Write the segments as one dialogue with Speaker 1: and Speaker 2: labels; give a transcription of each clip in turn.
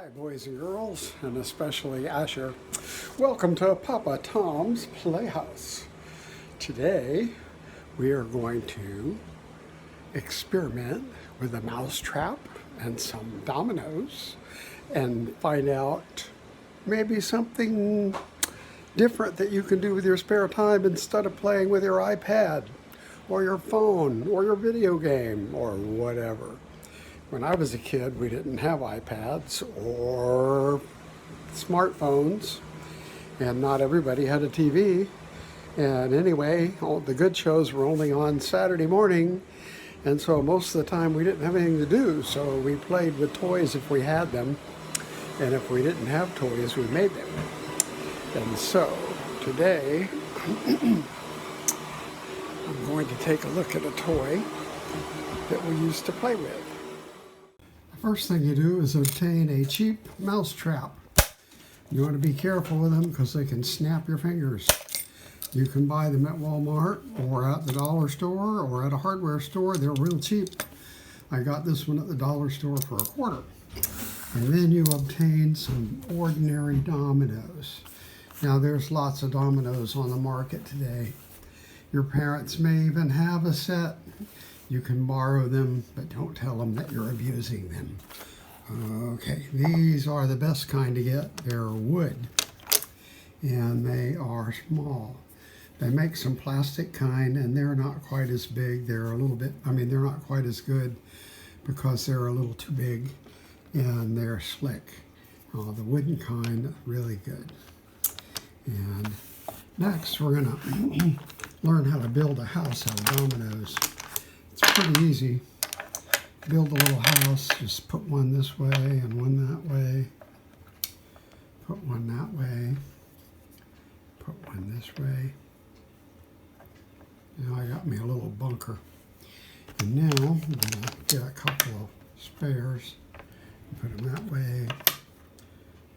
Speaker 1: Hi, boys and girls, and especially Asher. Welcome to Papa Tom's Playhouse. Today, we are going to experiment with a mousetrap and some dominoes and find out maybe something different that you can do with your spare time instead of playing with your iPad or your phone or your video game or whatever. When I was a kid, we didn't have iPads or smartphones, and not everybody had a TV. And anyway, all the good shows were only on Saturday morning, and so most of the time we didn't have anything to do, so we played with toys if we had them, and if we didn't have toys, we made them. And so today, I'm going to take a look at a toy that we used to play with. First thing you do is obtain a cheap mouse trap. You want to be careful with them because they can snap your fingers. You can buy them at Walmart or at the dollar store or at a hardware store. They're real cheap. I got this one at the dollar store for $1. And then you obtain some ordinary dominoes. Now there's lots of dominoes on the market today. Your parents may even have a set. You can borrow them, but don't tell them that you're abusing them. Okay, these are the best kind to get. They're wood, and they are small. They make some plastic kind, and they're not quite as big. They're a little bit, they're not quite as good because they're a little too big, and they're slick. The wooden kind, really good. And next, we're gonna learn how to build a house out of dominoes. It's pretty easy. Build a little house, just put one this way and one that way. Put one that way. Put one this way. Now I got me a little bunker. And now I'm gonna get a couple of spares. Put them that way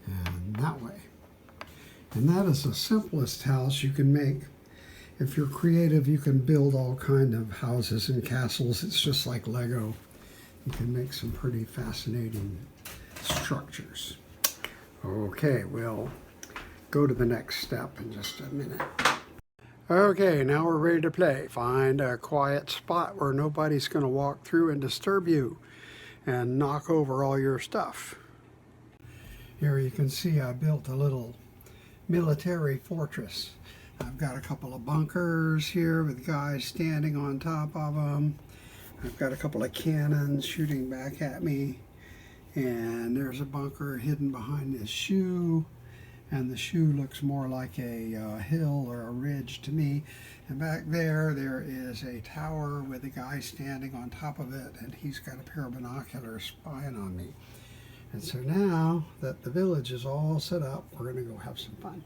Speaker 1: and that way. And that is the simplest house you can make. If you're creative, you can build all kinds of houses and castles. It's just like Lego. You can make some pretty fascinating structures. Okay, we'll go to the next step in just a minute. Okay, now we're ready to play. Find a quiet spot where nobody's going to walk through and disturb you and knock over all your stuff. Here you can see I built a little military fortress. I've got a couple of bunkers here with guys standing on top of them. I've got a couple of cannons shooting back at me. And there's a bunker hidden behind this shoe. And the shoe looks more like a hill or a ridge to me. And back there is a tower with a guy standing on top of it. And he's got a pair of binoculars spying on me. And so now that the village is all set up, we're going to go have some fun.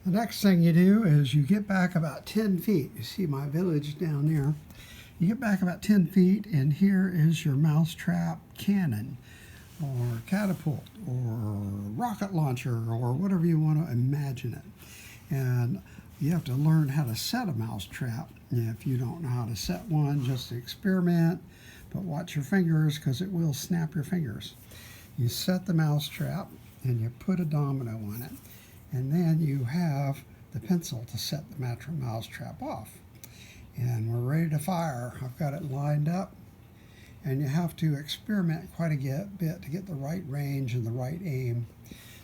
Speaker 1: The next thing you do is you get back about 10 feet. You see my village down there. You get back about 10 feet, and here is your mousetrap cannon, or catapult, or rocket launcher, or whatever you want to imagine it. And you have to learn how to set a mousetrap. If you don't know how to set one, just experiment, but watch your fingers because it will snap your fingers. You set the mousetrap, and you put a domino on it. And then you have the pencil to set the mousetrap off. And we're ready to fire. I've got it lined up. And you have to experiment quite a bit to get the right range and the right aim.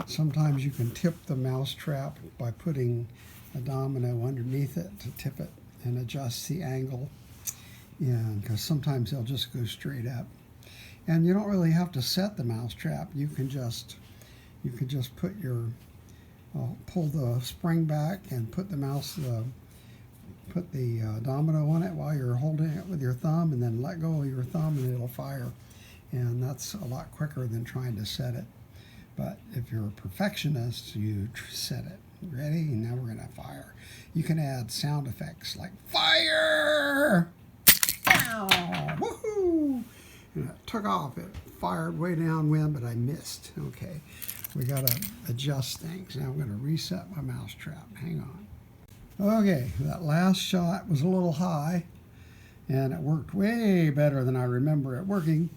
Speaker 1: Sometimes you can tip the mousetrap by putting a domino underneath it to tip it and adjust the angle. And because sometimes they'll just go straight up. And you don't really have to set the mousetrap. You can just put your pull the spring back and put the domino on it while you're holding it with your thumb, and then let go of your thumb and it'll fire. And that's a lot quicker than trying to set it. But if you're a perfectionist, you set it. Ready? And now we're going to fire. You can add sound effects like fire! Ow! Woohoo! And it took off. It fired way downwind, but I missed. Okay. We got to adjust things. Now I'm going to reset my mousetrap. Hang on. Okay, that last shot was a little high, and it worked way better than I remember it working.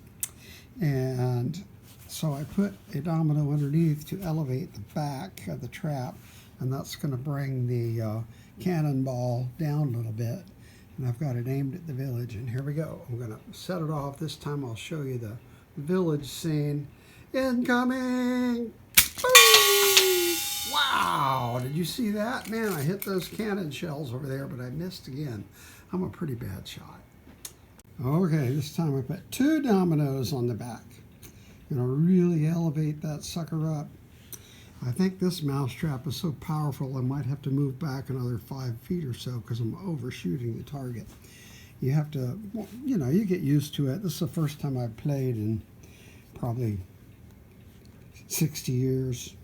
Speaker 1: And So I put a domino underneath to elevate the back of the trap, and that's going to bring the cannonball down a little bit. And I've got it aimed at the village, and here we go. I'm going to set it off. This time I'll show you the village scene. Incoming! Boom! Wow! Did you see that? Man, I hit those cannon shells over there, but I missed again. I'm a pretty bad shot. Okay, this time I put 2 dominoes on the back. I'm going to really elevate that sucker up. I think this mousetrap is so powerful I might have to move back another 5 feet or so because I'm overshooting the target. You have to, well, you know, you get used to it. This is the first time I've played in probably 60 years.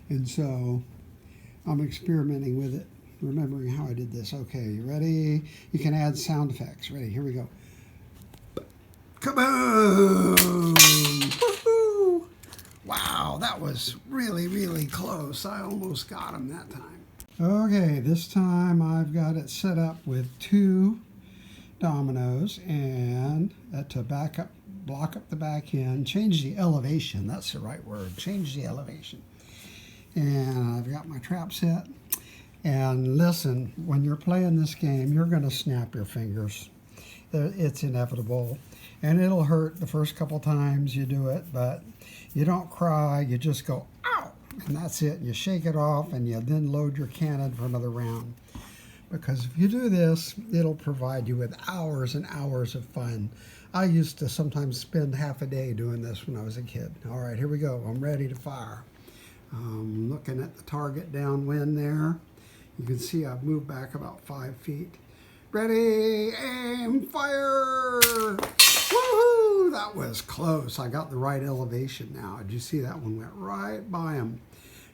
Speaker 1: And so I'm experimenting with it, remembering how I did this. Okay, you ready? You can add sound effects. Ready? Here we go. Kaboom! Woohoo! Wow, that was really, really close. I almost got him that time. Okay, this time I've got it set up with 2 dominoes, and to block up the back end, change the elevation. That's the right word. Change the elevation. And I've got my trap set. And listen, when you're playing this game, you're going to snap your fingers. It's inevitable. And it'll hurt the first couple times you do it, but you don't cry, you just go, ow! And that's it. You shake it off, and you then load your cannon for another round. Because if you do this, it'll provide you with hours and hours of fun. I used to sometimes spend half a day doing this when I was a kid. All right, here we go. I'm ready to fire. Looking at the target downwind there. You can see I've moved back about 5 feet. Ready, aim, fire! Woohoo! That was close. I got the right elevation now. Did you see that one went right by him?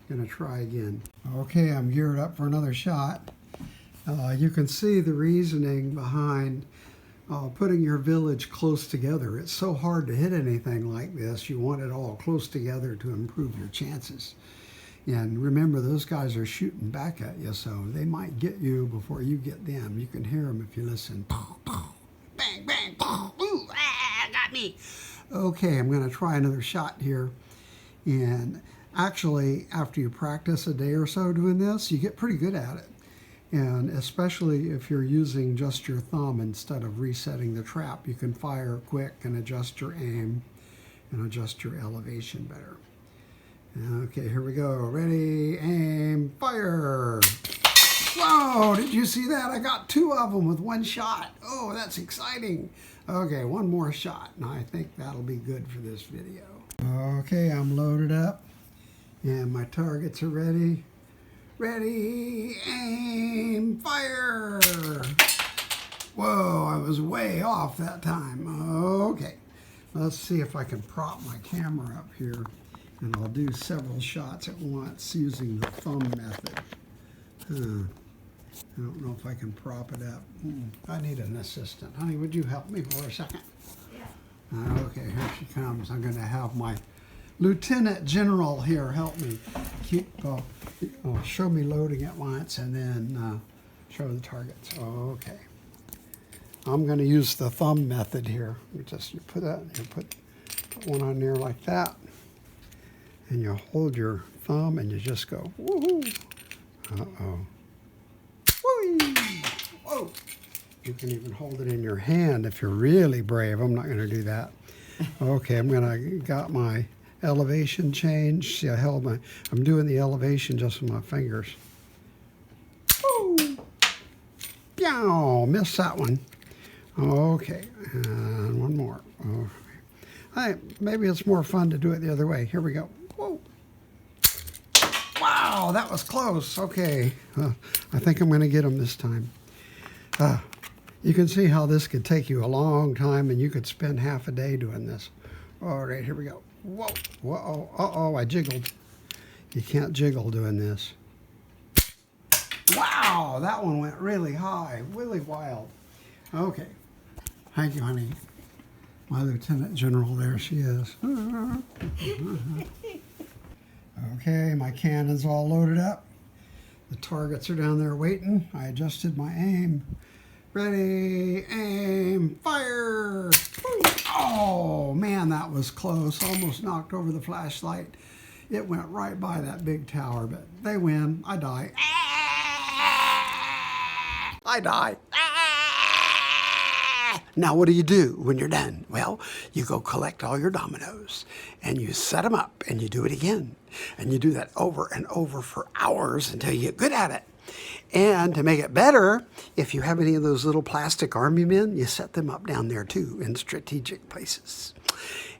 Speaker 1: Gonna try again. Okay, I'm geared up for another shot. You can see the reasoning behind putting your village close together. It's so hard to hit anything like this. You want it all close together to improve your chances. And remember, those guys are shooting back at you, so they might get you before you get them. You can hear them if you listen. Bang, bang, ooh, got me. Okay, I'm going to try another shot here. And actually, after you practice a day or so doing this, you get pretty good at it. And especially if you're using just your thumb instead of resetting the trap, you can fire quick and adjust your aim and adjust your elevation better. Okay, here we go. Ready, aim, fire. Whoa, did you see that? I got 2 of them with 1 shot. Oh, that's exciting. Okay, 1 more shot, and I think that'll be good for this video. Okay, I'm loaded up, and my targets are ready. Ready, aim, fire. Whoa, I was way off that time. Okay, let's see if I can prop my camera up here. And I'll do several shots at once using the thumb method. I don't know if I can prop it up. I need an assistant. Honey, would you help me for a second? Yeah. Okay, here she comes. I'm going to have my Lieutenant General here help me. Show me loading at once and then show the targets. Okay. I'm going to use the thumb method here. You put one on there like that. And you hold your thumb and you just go, woohoo! Uh-oh. Whee! Whoa! You can even hold it in your hand if you're really brave. I'm not going to do that. Okay, got my elevation change. See, I'm doing the elevation just with my fingers. Woo! Pew! Missed that one. Okay, and 1 more. Maybe it's more fun to do it the other way. Here we go. Whoa. Wow, that was close. Okay, I think I'm going to get them this time. You can see how this could take you a long time, and you could spend half a day doing this. All right, here we go. Whoa, whoa, uh-oh, I jiggled. You can't jiggle doing this. Wow, that one went really high, really wild. Okay, thank you, honey. My Lieutenant General, there she is. Okay, my cannon's all loaded up. The targets are down there waiting. I adjusted my aim. Ready, aim, fire! Oh, man, that was close. Almost knocked over the flashlight. It went right by that big tower, but they win. I die. I die. Now, what do you do when you're done? Well, you go collect all your dominoes and you set them up and you do it again. And you do that over and over for hours until you get good at it. And to make it better, if you have any of those little plastic army men, you set them up down there too in strategic places.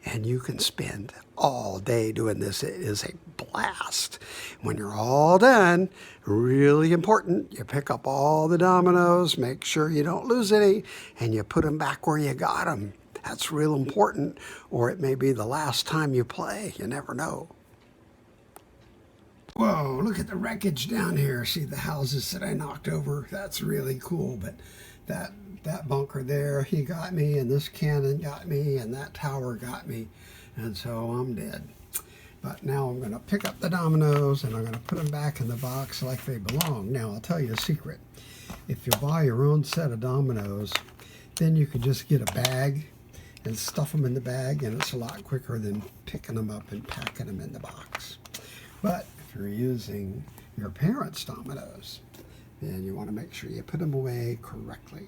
Speaker 1: And you can spend all day doing this. It is a blast. When you're all done, really important, you pick up all the dominoes, make sure you don't lose any, and you put them back where you got them. That's real important, or it may be the last time you play. You never know. Whoa, look at the wreckage down here. See the houses that I knocked over? That's really cool, but that bunker there, he got me, and this cannon got me, and that tower got me, and so I'm dead. But now I'm going to pick up the dominoes, and I'm going to put them back in the box like they belong. Now, I'll tell you a secret. If you buy your own set of dominoes, then you can just get a bag and stuff them in the bag, and it's a lot quicker than picking them up and packing them in the box. But if you're using your parents' dominoes, then you want to make sure you put them away correctly.